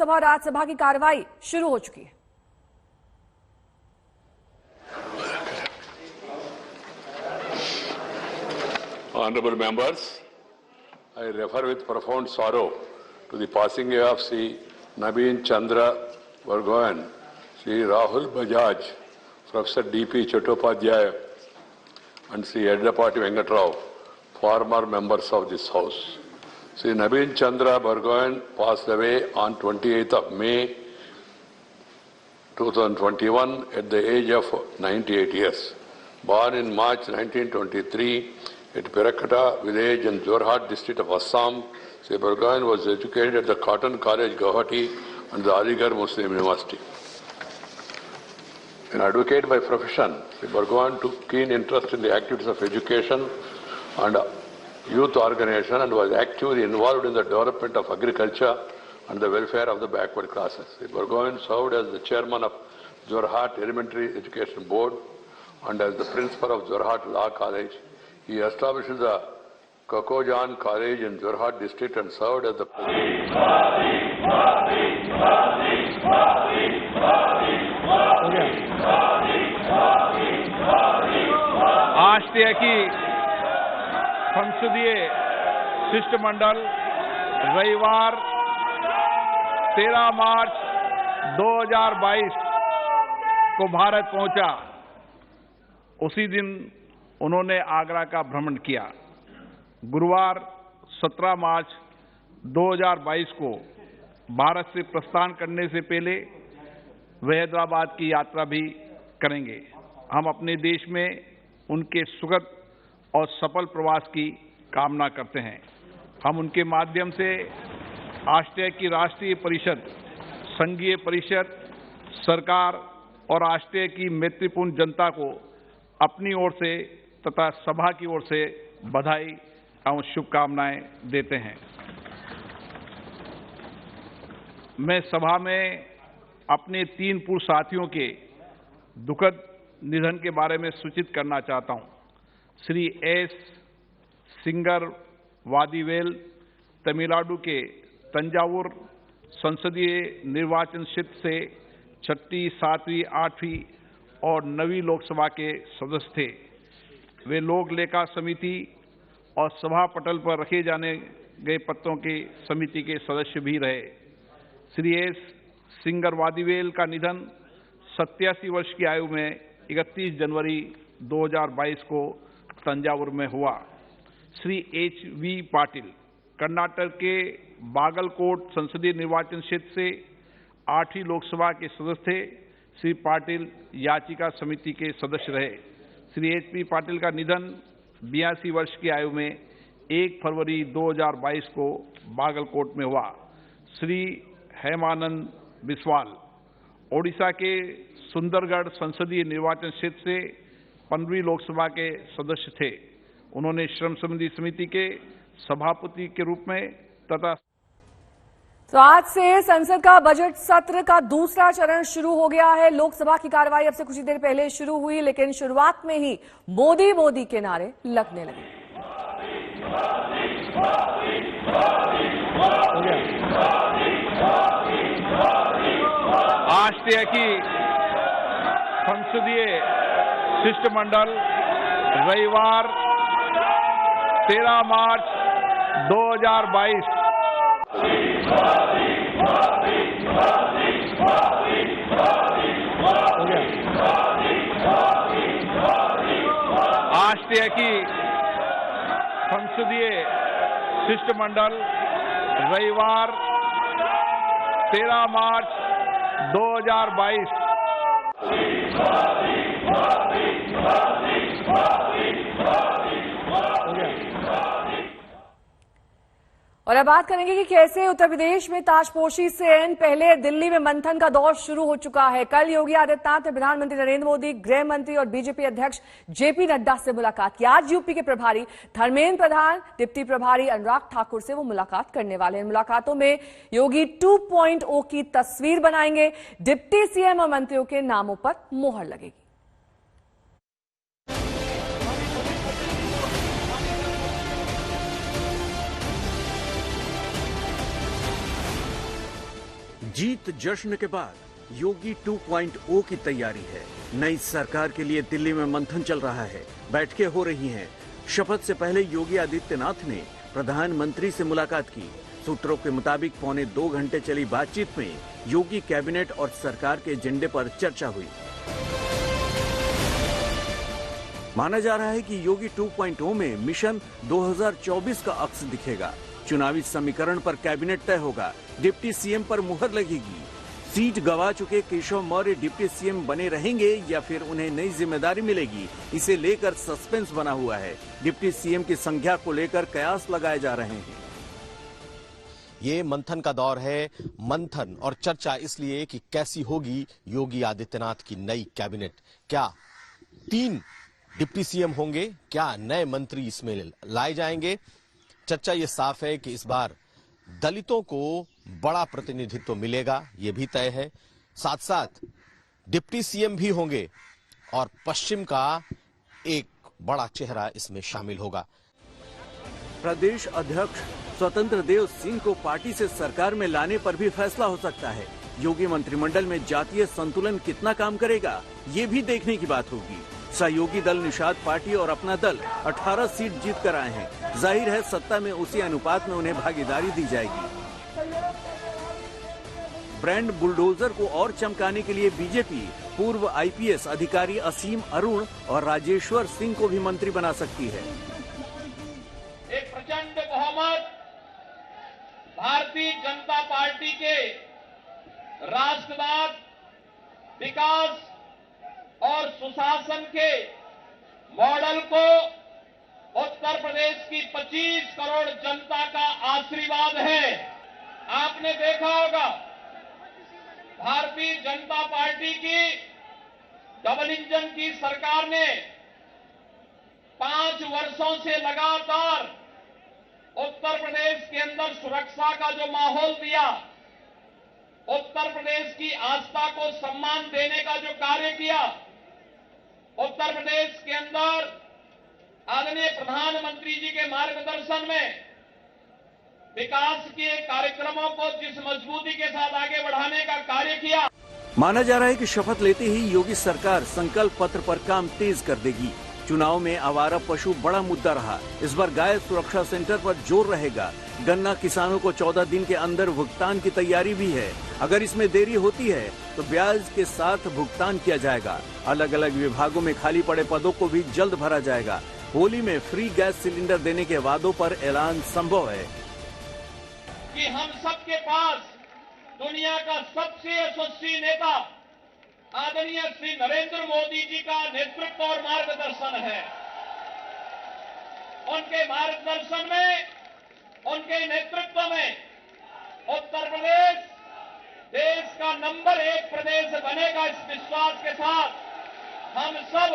सभा राज्यसभा की कार्रवाई शुरू हो चुकी है। Honorable members, I refer with profound sorrow to the passing away of Sri Nabin Chandra Burgoyne, Sri Rahul Bajaj, Professor D.P. Chattopadhyay, and Sri Yeddapati Venkatrao, former members of this House. Sri Nabin Chandra Burgoyne passed away on 28th of May 2021 at the age of 98 years. Born in March 1923 at Perakata village in Jorhat district of Assam, Sri Burgoyne was educated at the Cotton College, Guwahati and the Aligarh Muslim University. An advocate by profession, Sri Burgoyne took keen interest in the activities of education and youth organization and was actively involved in the development of agriculture and the welfare of the backward classes. Sri Burgoyne served as the chairman of Jorhat Elementary Education Board and as the principal of Jorhat Law College. He established the Kakojan College in Jorhat district and served as the राष्ट्रीय की संसदीय शिष्टमंडल रविवार 13 मार्च 2022 को भारत पहुंचा। उसी दिन उन्होंने आगरा का भ्रमण किया। गुरुवार 17 मार्च 2022 को भारत से प्रस्थान करने से पहले वे हैदराबाद की यात्रा भी करेंगे। हम अपने देश में उनके सुखद और सफल प्रवास की कामना करते हैं। हम उनके माध्यम से राष्ट्र की राष्ट्रीय परिषद, संघीय परिषद, सरकार और राष्ट्र की मैत्रीपूर्ण जनता को अपनी ओर से तथा सभा की ओर से बधाई एवं शुभकामनाएं देते हैं। मैं सभा में अपने 3 पूर्व साथियों के दुखद निधन के बारे में सूचित करना चाहता हूं। श्री एस सिंगर वादीवेल तमिलनाडु के तंजावुर संसदीय निर्वाचन क्षेत्र से 6वीं, 7वीं, 8वीं और 9वीं लोकसभा के सदस्य थे। वे लोक लेखा समिति और सभा पटल पर रखे जाने गए पत्रों की समिति के सदस्य भी रहे। श्री एस सिंगर वादीवेल का निधन 87 वर्ष की आयु में 31 जनवरी 2022 को तंजावुर में हुआ। श्री H.V. पाटिल कर्नाटक के बागलकोट संसदीय निर्वाचन क्षेत्र से 8वीं लोकसभा के सदस्य थे। श्री पाटिल याचिका समिति के सदस्य रहे। श्री H.P. पाटिल का निधन 82 वर्ष की आयु में 1 फरवरी 2022 को बागलकोट में हुआ। श्री हेमानंद बिस्वाल ओडिशा के सुंदरगढ़ संसदीय निर्वाचन क्षेत्र से 15वीं लोकसभा के सदस्य थे। उन्होंने श्रम संबंधी समिति के सभापति के रूप में तथा तो आज से संसद का बजट सत्र का दूसरा चरण शुरू हो गया है। लोकसभा की कार्रवाई अब से कुछ ही देर पहले शुरू हुई, लेकिन शुरुआत में ही मोदी मोदी के नारे लगने लगे। राष्ट्रीय की संसदीय शिष्टमंडल रविवार 13 मार्च 2022 राष्ट्रीय की संसदीय शिष्टमंडल रविवार 13 मार्च 2022 और अब बात करेंगे कि कैसे उत्तर प्रदेश में ताजपोशी से पहले दिल्ली में मंथन का दौर शुरू हो चुका है। कल योगी आदित्यनाथ ने प्रधानमंत्री नरेंद्र मोदी, गृह मंत्री और बीजेपी अध्यक्ष जेपी नड्डा से मुलाकात की। आज यूपी के प्रभारी धर्मेंद्र प्रधान, डिप्टी प्रभारी अनुराग ठाकुर से वो मुलाकात करने वाले हैं। मुलाकातों में योगी 2.0 की तस्वीर बनाएंगे। डिप्टी सीएम और मंत्रियों के नामों पर मोहर लगेगी। जीत जश्न के बाद योगी 2.0 की तैयारी है। नई सरकार के लिए दिल्ली में मंथन चल रहा है, बैठकें हो रही हैं। शपथ से पहले योगी आदित्यनाथ ने प्रधानमंत्री से मुलाकात की। सूत्रों के मुताबिक 2.25 घंटे चली बातचीत में योगी कैबिनेट और सरकार के एजेंडे पर चर्चा हुई। माना जा रहा है कि योगी 2.0 में मिशन 2024 का अक्स दिखेगा। चुनावी समीकरण पर कैबिनेट तय होगा। डिप्टी सीएम पर मुहर लगेगी। सीट गंवा चुके केशव मौर्य डिप्टी सीएम बने रहेंगे या फिर उन्हें नई जिम्मेदारी मिलेगी, इसे लेकर सस्पेंस बना हुआ है। डिप्टी सीएम की संख्या को लेकर कयास लगाए जा रहे हैं। ये मंथन का दौर है। मंथन और चर्चा इसलिए कि कैसी होगी योगी आदित्यनाथ की नई कैबिनेट। क्या 3 डिप्टी सीएम होंगे? क्या नए मंत्री इसमें लाए जाएंगे? चर्चा ये साफ है कि इस बार दलितों को बड़ा प्रतिनिधित्व मिलेगा, ये भी तय है। साथ साथ डिप्टी सीएम भी होंगे और पश्चिम का एक बड़ा चेहरा इसमें शामिल होगा। प्रदेश अध्यक्ष स्वतंत्र देव सिंह को पार्टी से सरकार में लाने पर भी फैसला हो सकता है। योगी मंत्रिमंडल में जातीय संतुलन कितना काम करेगा, ये भी देखने की बात होगी। सहयोगी दल निषाद पार्टी और अपना दल 18 सीट जीत कर आए हैं। जाहिर है सत्ता में उसी अनुपात में उन्हें भागीदारी दी जाएगी। ब्रांड बुलडोजर को और चमकाने के लिए बीजेपी पूर्व आईपीएस अधिकारी असीम अरुण और राजेश्वर सिंह को भी मंत्री बना सकती है। एक प्रचंड बहुमत भारतीय जनता पार्टी के राष्ट्रवाद, विकास और सुशासन के मॉडल को उत्तर प्रदेश की 25 करोड़ जनता का आशीर्वाद है। आपने देखा होगा भारतीय जनता पार्टी की डबल इंजन की सरकार ने 5 वर्षों से लगातार उत्तर प्रदेश के अंदर सुरक्षा का जो माहौल दिया, उत्तर प्रदेश की आस्था को सम्मान देने का जो कार्य किया, उत्तर प्रदेश के अंदर आदरणीय प्रधानमंत्री जी के मार्गदर्शन में विकास के कार्यक्रमों को जिस मजबूती के साथ आगे बढ़ाने का कार्य किया। माना जा रहा है कि शपथ लेते ही योगी सरकार संकल्प पत्र पर काम तेज कर देगी। चुनाव में आवारा पशु बड़ा मुद्दा रहा। इस बार गाय सुरक्षा सेंटर पर जोर रहेगा। गन्ना किसानों को 14 दिन के अंदर भुगतान की तैयारी भी है। अगर इसमें देरी होती है तो ब्याज के साथ भुगतान किया जाएगा। अलग अलग विभागों में खाली पड़े पदों को भी जल्द भरा जाएगा। होली में फ्री गैस सिलेंडर देने के वादों पर ऐलान संभव है कि हम सबके पास दुनिया का सबसे यशस्वी नेता आदरणीय श्री नरेंद्र मोदी जी का नेतृत्व और मार्गदर्शन है। उनके मार्गदर्शन में, उनके नेतृत्व में उत्तर प्रदेश देश का नंबर 1 प्रदेश बनेगा। इस विश्वास के साथ हम सब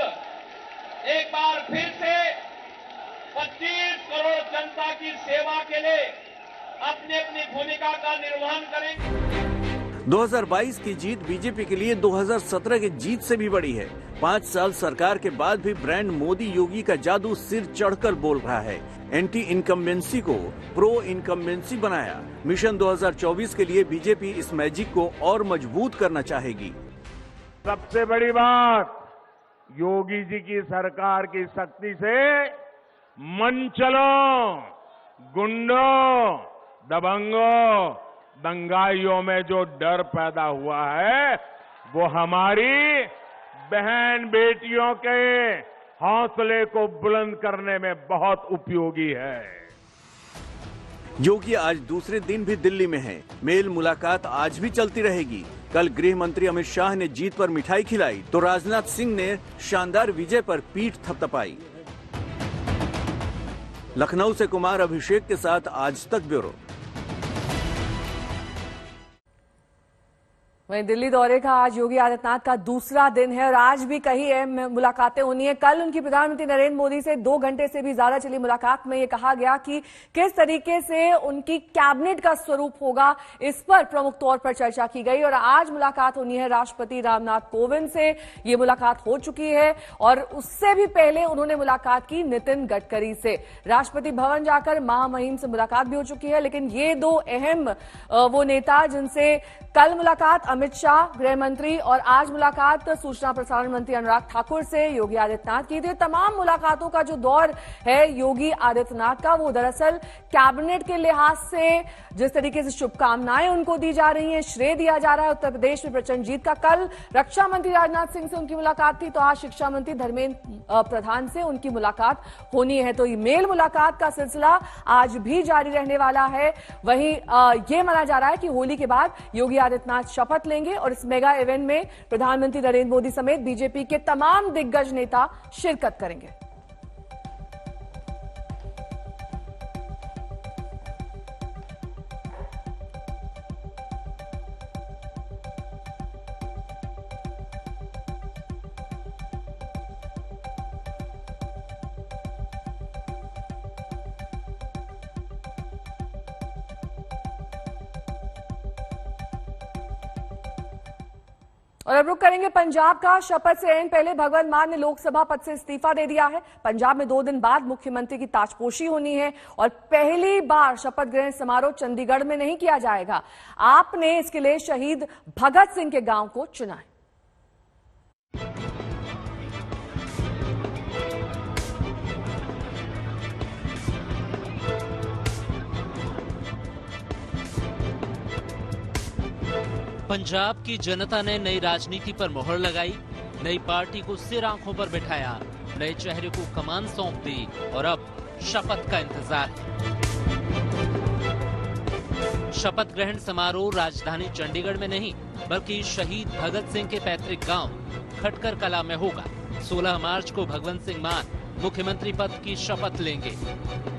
एक बार फिर से 25 करोड़ जनता की सेवा के लिए अपनी अपनी भूमिका का निर्वहन करेंगे। 2022 की जीत बीजेपी के लिए 2017 की जीत से भी बड़ी है। 5 साल सरकार के बाद भी ब्रांड मोदी योगी का जादू सिर चढ़कर बोल रहा है। एंटी इनकम्बेंसी को प्रो इनकम्बेंसी बनाया। मिशन 2024 के लिए बीजेपी इस मैजिक को और मजबूत करना चाहेगी। सबसे बड़ी बात, योगी जी की सरकार की शक्ति से मनचलों, गुंडों, दबंगों, दंगाइयों में जो डर पैदा हुआ है वो हमारी बहन बेटियों के हौसले को बुलंद करने में बहुत उपयोगी है। योगी आज दूसरे दिन भी दिल्ली में हैं। मेल मुलाकात आज भी चलती रहेगी। कल गृह मंत्री अमित शाह ने जीत पर मिठाई खिलाई तो राजनाथ सिंह ने शानदार विजय पर पीठ थपथपाई। लखनऊ से कुमार अभिषेक के साथ आज तक ब्यूरो। वहीं दिल्ली दौरे का आज योगी आदित्यनाथ का दूसरा दिन है और आज भी कई अहम मुलाकातें होनी है। कल उनकी प्रधानमंत्री नरेंद्र मोदी से 2 घंटे से भी ज्यादा चली मुलाकात में ये कहा गया कि किस तरीके से उनकी कैबिनेट का स्वरूप होगा, इस पर प्रमुख तौर पर चर्चा की गई। और आज मुलाकात होनी है राष्ट्रपति रामनाथ कोविंद से। ये मुलाकात हो चुकी है और उससे भी पहले उन्होंने मुलाकात की नितिन गडकरी से। राष्ट्रपति भवन जाकर महामहिम से मुलाकात भी हो चुकी है। लेकिन ये 2 अहम वो नेता जिनसे कल मुलाकात अमित शाह गृह मंत्री और आज मुलाकात सूचना प्रसारण मंत्री अनुराग ठाकुर से योगी आदित्यनाथ की थी। तमाम मुलाकातों का जो दौर है योगी आदित्यनाथ का, वो दरअसल कैबिनेट के लिहाज से जिस तरीके से शुभकामनाएं उनको दी जा रही हैं, श्रेय दिया जा रहा है उत्तर प्रदेश में प्रचंड जीत का। कल रक्षा मंत्री राजनाथ सिंह से उनकी मुलाकात थी, तो आज शिक्षा मंत्री धर्मेंद्र प्रधान से उनकी मुलाकात होनी है। तो ये मेल मुलाकात का सिलसिला आज भी जारी रहने वाला है। वहीं ये माना जा रहा है कि होली के बाद योगी आदित्यनाथ शपथ लेंगे और इस मेगा इवेंट में प्रधानमंत्री नरेंद्र मोदी समेत बीजेपी के तमाम दिग्गज नेता शिरकत करेंगे। और अब रुक करेंगे पंजाब का। शपथ से ऐन पहले भगवंत मान ने लोकसभा पद से इस्तीफा दे दिया है। पंजाब में 2 दिन बाद मुख्यमंत्री की ताजपोशी होनी है और पहली बार शपथ ग्रहण समारोह चंडीगढ़ में नहीं किया जाएगा। आपने इसके लिए शहीद भगत सिंह के गांव को चुना है। पंजाब की जनता ने नई राजनीति पर मोहर लगाई, नई पार्टी को सिर आंखों पर बिठाया, नए चेहरे को कमान सौंप दी और अब शपथ का इंतजार है। शपथ ग्रहण समारोह राजधानी चंडीगढ़ में नहीं बल्कि शहीद भगत सिंह के पैतृक गांव खटकर कला में होगा। 16 मार्च को भगवंत सिंह मान मुख्यमंत्री पद की शपथ लेंगे।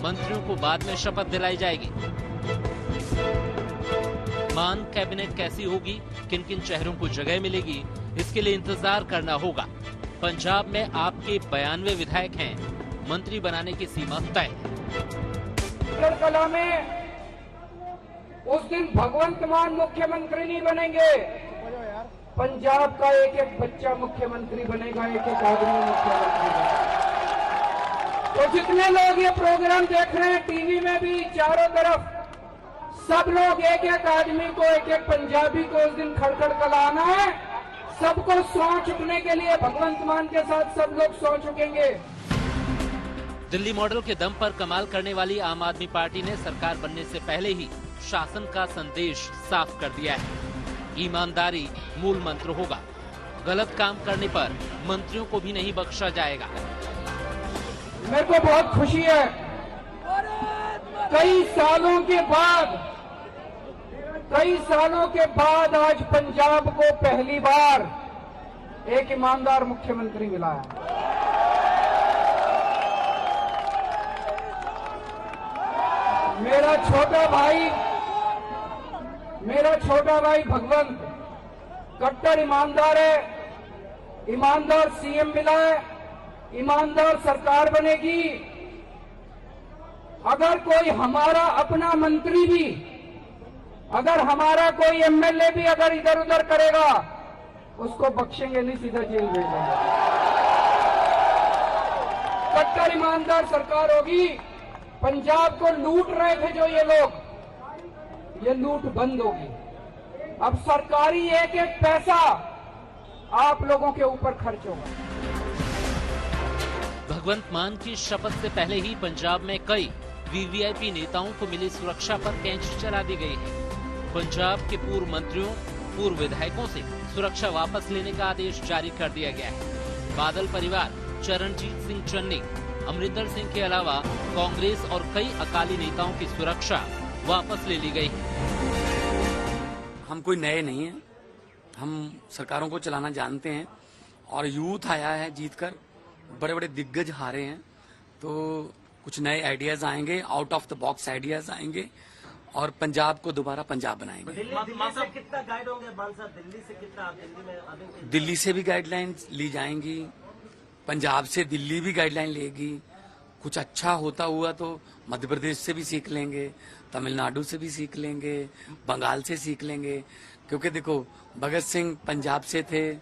मंत्रियों को बाद में शपथ दिलाई जाएगी। मान कैबिनेट कैसी होगी, किन किन चेहरों को जगह मिलेगी, इसके लिए इंतजार करना होगा। पंजाब में आपके 92 विधायक हैं, मंत्री बनाने की सीमा तय है। कला में उस दिन भगवंत मान मुख्यमंत्री नहीं बनेंगे, पंजाब का एक एक बच्चा मुख्यमंत्री बनेगा, एक एक आदमी मुख्यमंत्री बनेगा। तो जितने लोग ये प्रोग्राम देख रहे हैं टीवी में भी, चारों तरफ सब लोग एक एक आदमी को, एक एक पंजाबी को उस दिन खड़खड़ कलाना है। सबको सौ चुकने के लिए भगवंत मान के साथ सब लोग सौ चुकेंगे। दिल्ली मॉडल के दम पर कमाल करने वाली आम आदमी पार्टी ने सरकार बनने से पहले ही शासन का संदेश साफ कर दिया है। ईमानदारी मूल मंत्र होगा। गलत काम करने पर मंत्रियों को भी नहीं बख्शा जाएगा। मेरे को बहुत खुशी है, कई सालों के बाद आज पंजाब को पहली बार एक ईमानदार मुख्यमंत्री मिला है। मेरा छोटा भाई भगवंत कट्टर ईमानदार है, ईमानदार सीएम मिला है, ईमानदार सरकार बनेगी। अगर कोई हमारा अपना मंत्री भी, अगर हमारा कोई एमएलए भी अगर इधर उधर करेगा, उसको बख्शेंगे नहीं, सीधा जेल भेजेंगे। कट्टर ईमानदार सरकार होगी। पंजाब को लूट रहे थे जो ये लोग, ये लूट बंद होगी। अब सरकारी एक एक पैसा आप लोगों के ऊपर खर्च होगा। भगवंत मान की शपथ से पहले ही पंजाब में कई वीवीआईपी नेताओं को मिली सुरक्षा पर कैंची चला दी गई है। पंजाब के पूर्व मंत्रियों, पूर्व विधायकों से सुरक्षा वापस लेने का आदेश जारी कर दिया गया है। बादल परिवार, चरणजीत सिंह चन्नी, अमरिंदर सिंह के अलावा कांग्रेस और कई अकाली नेताओं की सुरक्षा वापस ले ली गई है। हम कोई नए नहीं हैं, हम सरकारों को चलाना जानते हैं और यूथ आया है जीतकर, बड़े बड़े दिग्गज हारे हैं, तो कुछ नए आइडियाज आएंगे, out of the box ideas आएंगे और पंजाब को दोबारा पंजाब बनाएंगे। दिल्ली से कितना गाइड होंगे मान साहब? दिल्ली से कितना? दिल्ली में अभी दिल्ली से भी गाइडलाइंस ली जाएंगी, पंजाब से दिल्ली भी गाइडलाइन लेगी। कुछ अच्छा होता हुआ तो मध्य प्रदेश से भी सीख लेंगे, तमिलनाडु से भी सीख लेंगे, बंगाल से सीख लेंगे। क्योंकि देखो, भगत सिंह पंजाब से थे,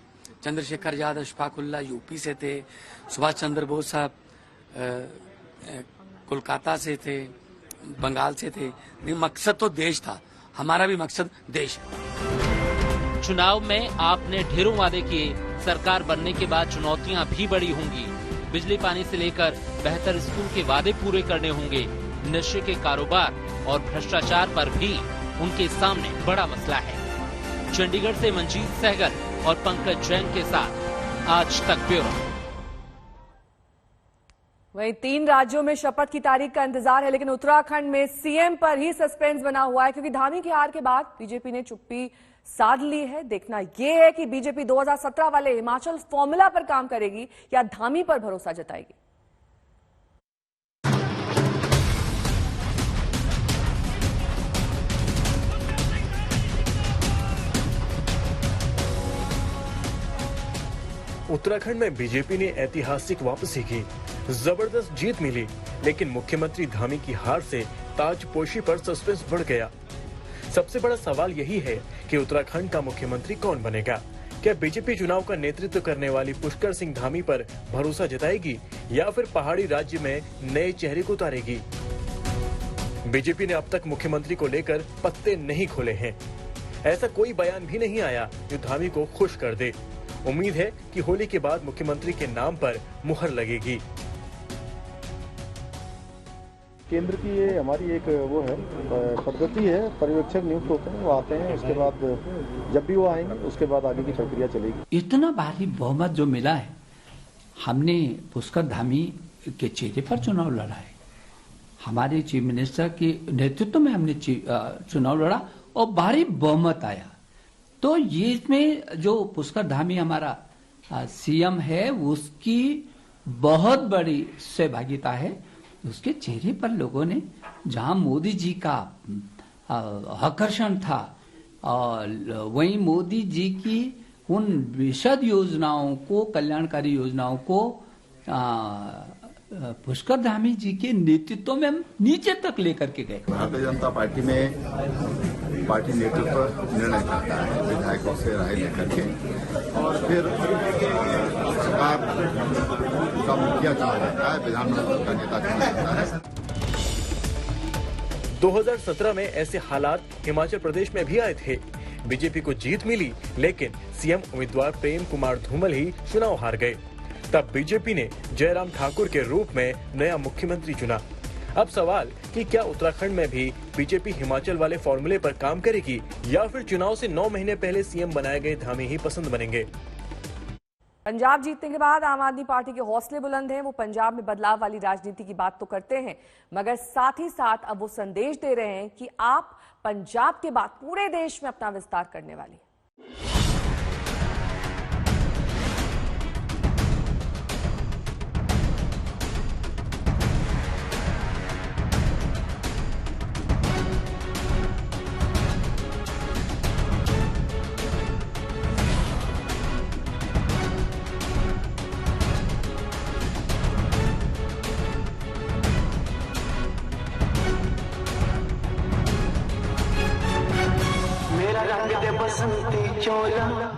चंद्रशेखर आजाद अशफाक उल्लाह यूपी से थे, सुभाष चंद्र बोस साहब कोलकाता से थे, बंगाल से थे। नहीं, मकसद तो देश था, हमारा भी मकसद देश है। चुनाव में आपने ढेरों वादे किए, सरकार बनने के बाद चुनौतियां भी बड़ी होंगी। बिजली पानी से लेकर बेहतर स्कूल के वादे पूरे करने होंगे। नशे के कारोबार और भ्रष्टाचार पर भी उनके सामने बड़ा मसला है। चंडीगढ़ से मंजीत सहगल और पंकज जैन के साथ आज तक ब्यूरो। वहीं 3 राज्यों में शपथ की तारीख का इंतजार है, लेकिन उत्तराखंड में सीएम पर ही सस्पेंस बना हुआ है, क्योंकि धामी की हार के बाद बीजेपी ने चुप्पी साध ली है। देखना यह है कि बीजेपी 2017 वाले हिमाचल फॉर्मूला पर काम करेगी या धामी पर भरोसा जताएगी। उत्तराखंड में बीजेपी ने ऐतिहासिक वापसी की, जबरदस्त जीत मिली, लेकिन मुख्यमंत्री धामी की हार से ताजपोशी पर सस्पेंस बढ़ गया। सबसे बड़ा सवाल यही है कि उत्तराखंड का मुख्यमंत्री कौन बनेगा? क्या बीजेपी चुनाव का नेतृत्व करने वाली पुष्कर सिंह धामी पर भरोसा जताएगी या फिर पहाड़ी राज्य में नए चेहरे को उतारेगी? बीजेपी ने अब तक मुख्यमंत्री को लेकर पत्ते नहीं खोले हैं। ऐसा कोई बयान भी नहीं आया जो धामी को खुश कर दे। उम्मीद है कि होली के बाद मुख्यमंत्री के नाम पर मुहर लगेगी। केंद्र की ये हमारी एक वो है पद्धति है, पर्यवेक्षक नियुक्त होते हैं, वो आते हैं, उसके बाद जब भी वो आएंगे उसके बाद आगे की प्रक्रिया चलेगी। इतना भारी बहुमत जो मिला है, हमने पुष्कर धामी के चेहरे पर चुनाव लड़ा है। हमारे चीफ मिनिस्टर के नेतृत्व में हमने चुनाव लड़ा और भारी बहुमत आया। तो ये इसमें जो पुष्कर धामी हमारा सीएम है, उसकी बहुत बड़ी सहभागिता है। उसके चेहरे पर लोगों ने जहां मोदी जी का आकर्षण था, और वहीं मोदी जी की उन विशद योजनाओं को, कल्याणकारी योजनाओं को पुष्कर धामी जी के नेतृत्व में हम नीचे तक लेकर के गए। भारतीय जनता पार्टी में पार्टी नेतृत्व निर्णय करता है, विधायकों से राय लेकर के, और फिर सरकार का मुखिया चुना जाता है, विधानमंडल का नेता चुना जाता है। 2017 में ऐसे हालात हिमाचल प्रदेश में भी आए थे। बीजेपी को जीत मिली, लेकिन सीएम उम्मीदवार प्रेम कुमार धूमल ही चुनाव हार गए। तब बीजेपी ने जयराम ठाकुर के रूप में नया मुख्यमंत्री चुना। अब सवाल कि क्या उत्तराखंड में भी बीजेपी हिमाचल वाले फॉर्मूले पर काम करेगी या फिर चुनाव से 9 महीने पहले सीएम बनाए गए धामी ही पसंद बनेंगे? पंजाब जीतने के बाद आम आदमी पार्टी के हौसले बुलंद हैं। वो पंजाब में बदलाव वाली राजनीति की बात तो करते हैं, मगर साथ ही साथ अब वो संदेश दे रहे हैं कि आप पंजाब के बाद पूरे देश में अपना विस्तार करने वाली हैं।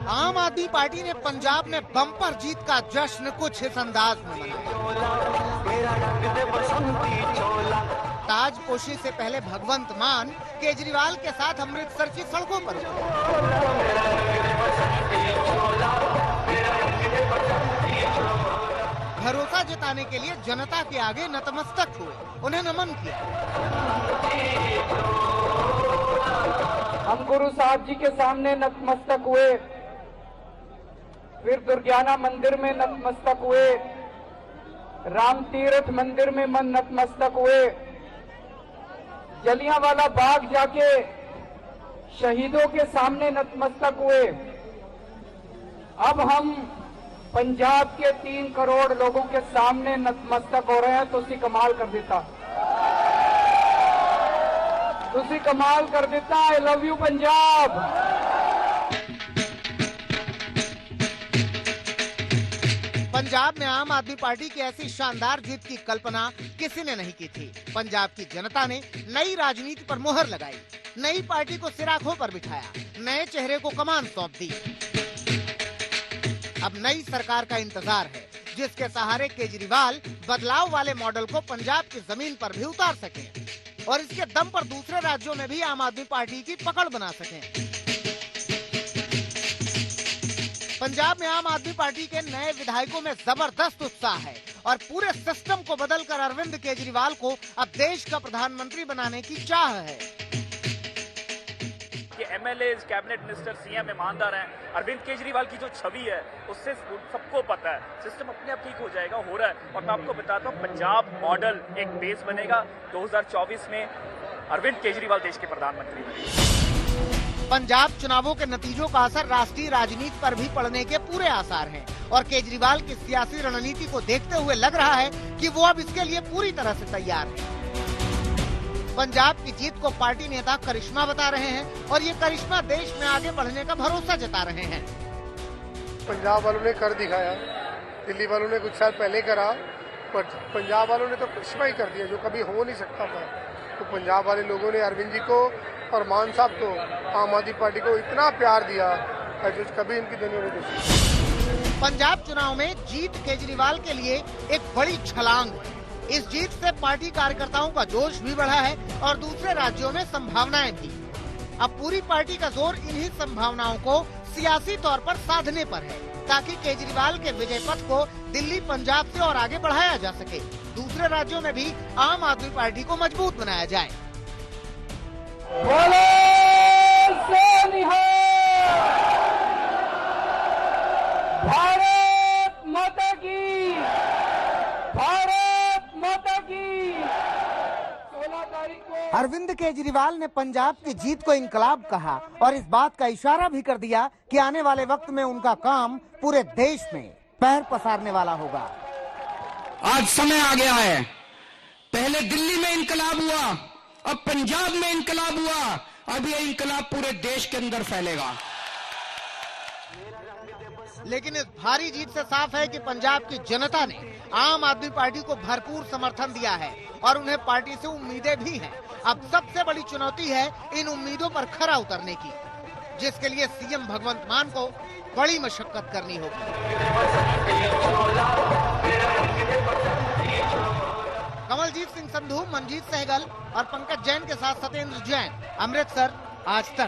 आम आदमी पार्टी ने पंजाब में बम्पर जीत का जश्न कुछ इस अंदाज में मनाया। ताजपोशी से पहले भगवंत मान केजरीवाल के साथ अमृतसर की सड़कों पर भरोसा जताने के लिए जनता के आगे नतमस्तक हुए, उन्हें नमन किया। हम गुरु साहब जी के सामने नतमस्तक हुए, फिर दुर्गाना मंदिर में नतमस्तक हुए, राम तीर्थ मंदिर में नतमस्तक हुए, जलियांवाला बाग जाके शहीदों के सामने नतमस्तक हुए। अब हम पंजाब के 3 करोड़ लोगों के सामने नतमस्तक हो रहे हैं, तो उसकी कमाल कर देता। ਤੁਸੀਂ कमाल कर देता। I love you Punjab. Punjab में आम आदमी पार्टी की ऐसी शानदार जीत की कल्पना किसी ने नहीं की थी। पंजाब की जनता ने नई राजनीति पर मुहर लगाई, नई पार्टी को सिराखों पर बिठाया, नए चेहरे को कमान सौंप दी। अब नई सरकार का इंतजार है, जिसके सहारे केजरीवाल बदलाव वाले मॉडल को पंजाब की जमीन पर भी उतार सके और इसके दम पर दूसरे राज्यों में भी आम आदमी पार्टी की पकड़ बना सके। पंजाब में आम आदमी पार्टी के नए विधायकों में जबरदस्त उत्साह है और पूरे सिस्टम को बदलकर अरविंद केजरीवाल को अब देश का प्रधानमंत्री बनाने की चाह है। कि एमएलए, कैबिनेट मिनिस्टर, सीएम ईमानदार हैं। अरविंद केजरीवाल की जो छवि है उससे सबको पता है सिस्टम अपने आप ठीक हो जाएगा, हो रहा है। और मैं आपको बताता हूँ, पंजाब मॉडल एक बेस बनेगा। 2024 में अरविंद केजरीवाल देश के प्रधानमंत्री बनेंगे। पंजाब चुनावों के नतीजों का असर राष्ट्रीय राजनीति पर भी पड़ने के पूरे आसार हैं और केजरीवाल की सियासी रणनीति को देखते हुए लग रहा है कि वो अब इसके लिए पूरी तरह से तैयार है। पंजाब की जीत को पार्टी नेता करिश्मा बता रहे हैं और ये करिश्मा देश में आगे बढ़ने का भरोसा जता रहे हैं। पंजाब वालों ने कर दिखाया, दिल्ली वालों ने कुछ साल पहले करा, पर पंजाब वालों ने तो करिश्मा ही कर दिया जो कभी हो नहीं सकता था। तो पंजाब वाले लोगों ने अरविंद जी को और मान साहब को, आम आदमी पार्टी को इतना प्यार दिया जो कभी इनकी दुनिया में देखी। पंजाब चुनाव में जीत केजरीवाल के लिए एक बड़ी छलांग है। इस जीत से पार्टी कार्यकर्ताओं का जोश भी बढ़ा है और दूसरे राज्यों में संभावनाएं भी। अब पूरी पार्टी का जोर इन्हीं संभावनाओं को सियासी तौर पर साधने पर है ताकि केजरीवाल के विजय पथ को दिल्ली, पंजाब से और आगे बढ़ाया जा सके। दूसरे राज्यों में भी आम आदमी पार्टी को मजबूत बनाया जाए। भारत माता की, भारत माता की। 16 तारीख को अरविंद केजरीवाल ने पंजाब की जीत को इंकलाब कहा और इस बात का इशारा भी कर दिया कि आने वाले वक्त में उनका काम पूरे देश में पैर पसारने वाला होगा। आज समय आ गया है। पहले दिल्ली में इंकलाब हुआ, अब पंजाब में इंकलाब हुआ, अब ये इंकलाब पूरे देश के अंदर फैलेगा। लेकिन इस भारी जीत से साफ है कि पंजाब की जनता ने आम आदमी पार्टी को भरपूर समर्थन दिया है और उन्हें पार्टी से उम्मीदें भी हैं। अब सबसे बड़ी चुनौती है इन उम्मीदों पर खरा उतरने की, जिसके लिए सीएम भगवंत मान को बड़ी मशक्कत करनी होगी। कमलजीत सिंह संधू, मनजीत सहगल और पंकज जैन के साथ सत्येंद्र जैन, अमृतसर, आज तक।